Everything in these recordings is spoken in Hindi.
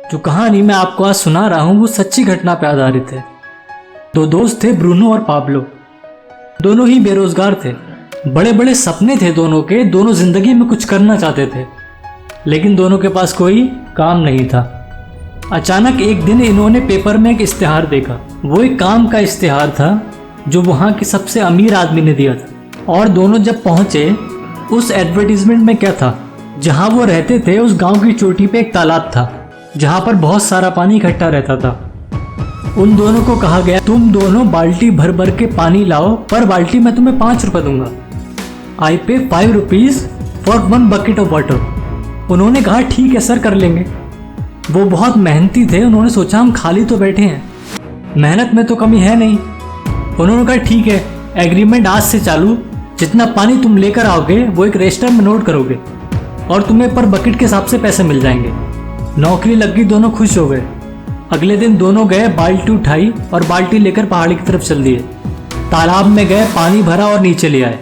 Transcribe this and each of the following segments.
जो कहानी मैं आपको आज सुना रहा हूँ वो सच्ची घटना पर आधारित है। दो दोस्त थे, ब्रूनो और पाब्लो। दोनों ही बेरोजगार थे। बड़े बड़े सपने थे दोनों के, दोनों जिंदगी में कुछ करना चाहते थे, लेकिन दोनों के पास कोई काम नहीं था। अचानक एक दिन इन्होंने पेपर में एक इश्तिहार देखा। वो एक काम का इश्तिहार था जो वहाँ के सबसे अमीर आदमी ने दिया था। और दोनों जब पहुँचे, उस एडवर्टीजमेंट में क्या था, जहाँ वो रहते थे उस गांव की चोटी पे एक तालाब था जहाँ पर बहुत सारा पानी इकट्ठा रहता था। उन दोनों को कहा गया, तुम दोनों बाल्टी भर भर के पानी लाओ, पर बाल्टी मैं तुम्हें 5 रुपये दूंगा। आई पे 5 rupees for 1 bucket of water. उन्होंने कहा ठीक है सर, कर लेंगे। वो बहुत मेहनती थे। उन्होंने सोचा हम खाली तो बैठे हैं, मेहनत में तो कमी है नहीं। उन्होंने कहा ठीक है, एग्रीमेंट आज से चालू, जितना पानी तुम लेकर आओगे वो एक रजिस्टर में नोट करोगे और तुम्हें पर बकेट के हिसाब से पैसे मिल जाएंगे। नौकरी लग गई, दोनों खुश हो गए। अगले दिन दोनों गए, बाल्टी उठाई और बाल्टी लेकर पहाड़ी की तरफ चल दिए। तालाब में गए, पानी भरा और नीचे ले आए,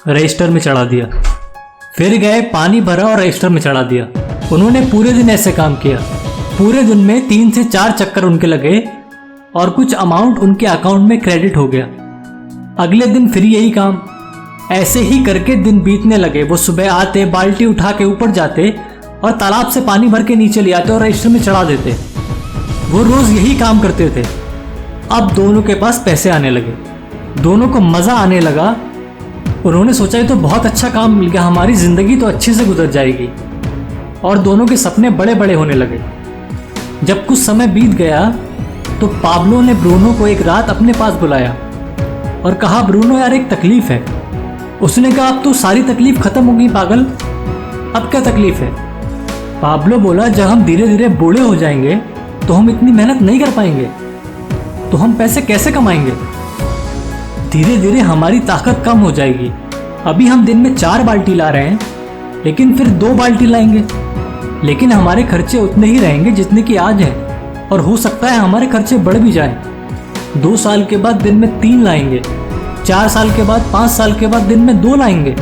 रजिस्टर में चढ़ा दिया। फिर गए, पानी भरा और रजिस्टर में चढ़ा दिया। उन्होंने पूरे दिन ऐसे काम किया। पूरे दिन में 3 से 4 चक्कर उनके लगे और कुछ अमाउंट उनके अकाउंट में क्रेडिट हो गया। अगले दिन फिर यही काम। ऐसे ही करके दिन बीतने लगे। वो सुबह आते, बाल्टी उठा के ऊपर जाते और तालाब से पानी भर के नीचे ले आते और रजिस्टर में चढ़ा देते। वो रोज यही काम करते थे। अब दोनों के पास पैसे आने लगे, दोनों को मजा आने लगा। उन्होंने सोचा ये तो बहुत अच्छा काम मिल गया, हमारी जिंदगी तो अच्छे से गुजर जाएगी। और दोनों के सपने बड़े बड़े होने लगे। जब कुछ समय बीत गया तो पाब्लो ने ब्रूनो को एक रात अपने पास बुलाया और कहा, ब्रूनो यार एक तकलीफ है। उसने कहा, अब तो सारी तकलीफ खत्म हो गई पागल, अब क्या तकलीफ है? पाब्लो बोला, जब हम धीरे धीरे बूढ़े हो जाएंगे तो हम इतनी मेहनत नहीं कर पाएंगे, तो हम पैसे कैसे कमाएंगे? धीरे धीरे हमारी ताकत कम हो जाएगी। अभी हम दिन में 4 बाल्टी ला रहे हैं, लेकिन फिर 2 बाल्टी लाएंगे, लेकिन हमारे खर्चे उतने ही रहेंगे जितने कि आज हैं, और हो सकता है हमारे खर्चे बढ़ भी जाएं। 2 साल के बाद दिन में 3 लाएंगे, 4 साल के बाद, 5 साल के बाद दिन में 2 लाएंगे।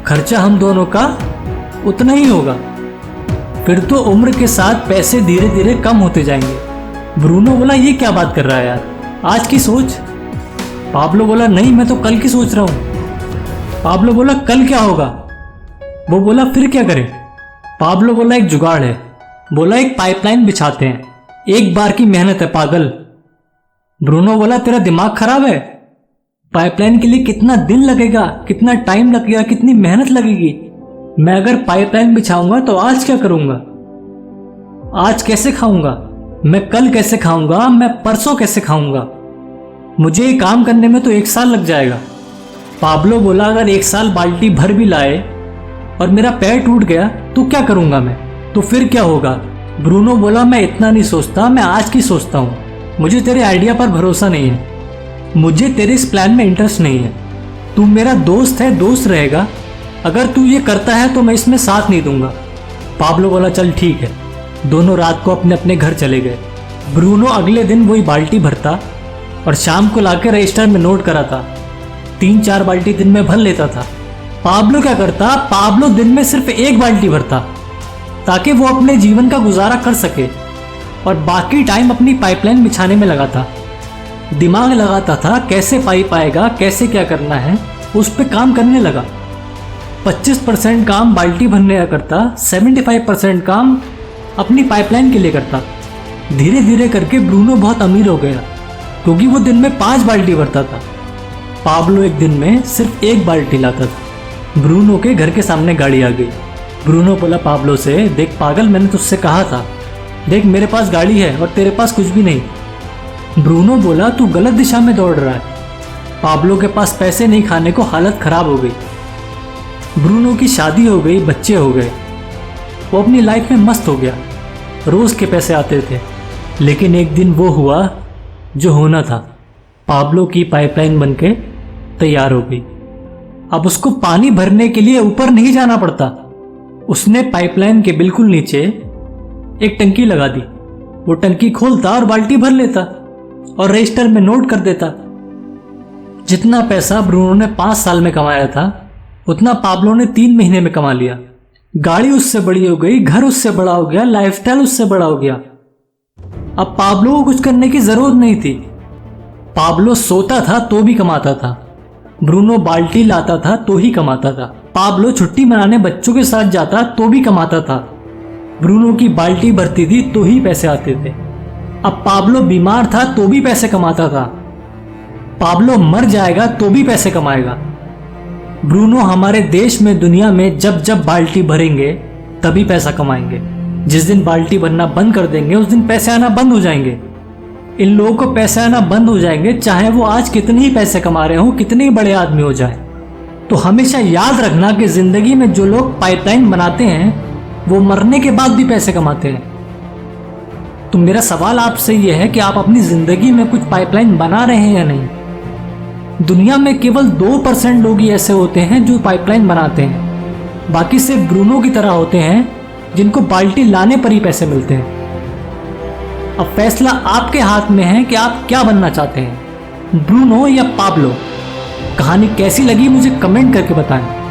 खर्चा हम दोनों का उतना ही होगा। फिर तो उम्र के साथ पैसे धीरे धीरे कम होते जाएंगे। ब्रूनो बोला, ये क्या बात कर रहा है यार, आज की सोच। पाब्लो बोला, नहीं मैं तो कल की सोच रहा हूँ। पाब्लो बोला, कल क्या होगा? वो बोला, फिर क्या करें? पाब्लो बोला, एक जुगाड़ है। बोला, एक पाइपलाइन बिछाते हैं, एक बार की मेहनत है पागल। ब्रूनो बोला, तेरा दिमाग खराब है? पाइपलाइन के लिए कितना दिन लगेगा, कितना टाइम लगेगा, कितनी मेहनत लगेगी। मैं अगर पाइपलाइन बिछाऊंगा तो आज क्या करूंगा? आज कैसे खाऊंगा? मैं कल कैसे खाऊंगा? मैं परसों कैसे खाऊंगा? मुझे ये काम करने में तो 1 साल लग जाएगा। पाब्लो बोला, अगर 1 साल बाल्टी भर भी लाए और मेरा पैर टूट गया तो क्या करूंगा मैं? तो फिर क्या होगा? ब्रूनो बोला, मैं इतना नहीं सोचता, मैं आज की सोचता हूँ। मुझे तेरे आइडिया पर भरोसा नहीं है, मुझे तेरे इस प्लान में इंटरेस्ट नहीं है। तू मेरा दोस्त है, दोस्त रहेगा। अगर तू ये करता है तो मैं इसमें साथ नहीं दूंगा। पाब्लो बोला, चल ठीक है। दोनों रात को अपने अपने घर चले गए। ब्रूनो अगले दिन वही बाल्टी भरता और शाम को लाके रजिस्टर में नोट कराता। 3-4 बाल्टी दिन में भर लेता था। पाब्लो क्या करता? पाब्लो दिन में सिर्फ 1 बाल्टी भरता ताकि वो अपने जीवन का गुजारा कर सके, और बाकी टाइम अपनी पाइपलाइन बिछाने में लगाता। दिमाग लगाता था कैसे पाइप आएगा, कैसे क्या करना है, उस पर काम करने लगा। 25% काम बाल्टी भरने का करता, 75% काम अपनी पाइपलाइन के लिए करता। धीरे धीरे करके ब्रूनो बहुत अमीर हो गया, क्योंकि वो दिन में 5 बाल्टी भरता था। पाब्लो एक दिन में सिर्फ 1 बाल्टी लाता था। ब्रूनो के घर के सामने गाड़ी आ गई। ब्रूनो बोला पाब्लो से, देख पागल, मैंने तुझसे कहा था, देख मेरे पास गाड़ी है और तेरे पास कुछ भी नहीं। ब्रूनो बोला, तू गलत दिशा में दौड़ रहा है। पाब्लो के पास पैसे नहीं, खाने को हालत खराब हो गई। ब्रूनो की शादी हो गई, बच्चे हो गए, वो अपनी लाइफ में मस्त हो गया। रोज के पैसे आते थे। लेकिन एक दिन वो हुआ जो होना था। पाब्लो की पाइपलाइन बनके तैयार हो गई। अब उसको पानी भरने के लिए ऊपर नहीं जाना पड़ता। उसने पाइपलाइन के बिल्कुल नीचे एक टंकी लगा दी। वो टंकी खोलता और बाल्टी भर लेता और रजिस्टर में नोट कर देता। जितना पैसा ब्रूनो ने 5 साल में कमाया था, उतना पाब्लो ने 3 महीने में कमा लिया। गाड़ी उससे बड़ी हो गई, घर उससे बड़ा हो गया, लाइफस्टाइल उससे बड़ा हो गया। अब पाब्लो को कुछ करने की जरूरत नहीं थी। पाब्लो सोता था तो भी कमाता था, ब्रूनो बाल्टी लाता था तो ही कमाता था, पाब्लो छुट्टी मनाने बच्चों के साथ जाता तो भी कमाता था, ब्रूनो की बाल्टी भरती थी तो ही पैसे आते थे। अब पाब्लो बीमार था तो भी पैसे कमाता था, पाब्लो मर जाएगा तो भी पैसे कमाएगा। ब्रूनो हमारे देश में, दुनिया में जब जब बाल्टी भरेंगे तभी पैसा कमाएंगे। जिस दिन बाल्टी भरना बंद कर देंगे उस दिन पैसे आना बंद हो जाएंगे। इन लोगों को पैसे आना बंद हो जाएंगे चाहे वो आज कितने ही पैसे कमा रहे हो, कितने ही बड़े आदमी हो जाए। तो हमेशा याद रखना कि जिंदगी में जो लोग पाइपलाइन बनाते हैं वो मरने के बाद भी पैसे कमाते हैं। तो मेरा सवाल आपसे यह है कि आप अपनी जिंदगी में कुछ पाइपलाइन बना रहे हैं या नहीं। दुनिया में केवल 2% लोग ही ऐसे होते हैं जो पाइपलाइन बनाते हैं, बाकी सिर्फ ब्रूनो की तरह होते हैं जिनको बाल्टी लाने पर ही पैसे मिलते हैं। अब फैसला आपके हाथ में है कि आप क्या बनना चाहते हैं, ब्रूनो या पाब्लो। कहानी कैसी लगी मुझे कमेंट करके बताएं।